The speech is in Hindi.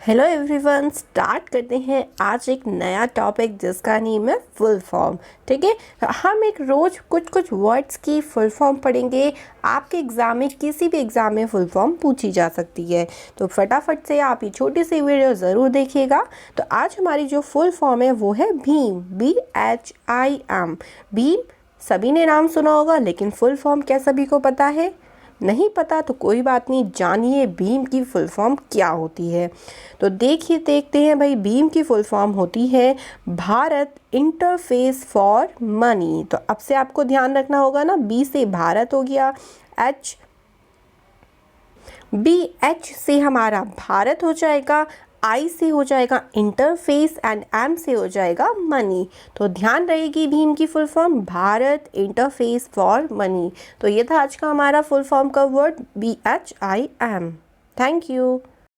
हेलो एवरीवन, स्टार्ट करते हैं आज एक नया टॉपिक जिसका नेम है फुल फॉर्म। ठीक है, हम एक रोज़ कुछ वर्ड्स की फुल फॉर्म पढ़ेंगे। आपके एग्ज़ाम में, किसी भी एग्ज़ाम में फुल फॉर्म पूछी जा सकती है, तो फटाफट से आप ये छोटी सी वीडियो ज़रूर देखिएगा। तो आज हमारी जो फुल फॉर्म है वो है भीम, BHIM। भीम सभी ने नाम सुना होगा, लेकिन फुल फॉर्म क्या सभी को पता है? नहीं पता तो कोई बात नहीं, जानिए भीम की फुल फॉर्म क्या होती है। तो देखते हैं भाई, भीम की फुल फॉर्म होती है भारत इंटरफेस फॉर मनी। तो अब से आपको ध्यान रखना होगा ना, बी से भारत हो गया, BH से हमारा भारत हो जाएगा, I से हो जाएगा इंटरफेस एंड M से हो जाएगा मनी। तो ध्यान रहेगी भीम की full form Bharat interface for money. तो ये था आज का हमारा फुल फॉर्म का वर्ड BHIM। Thank you.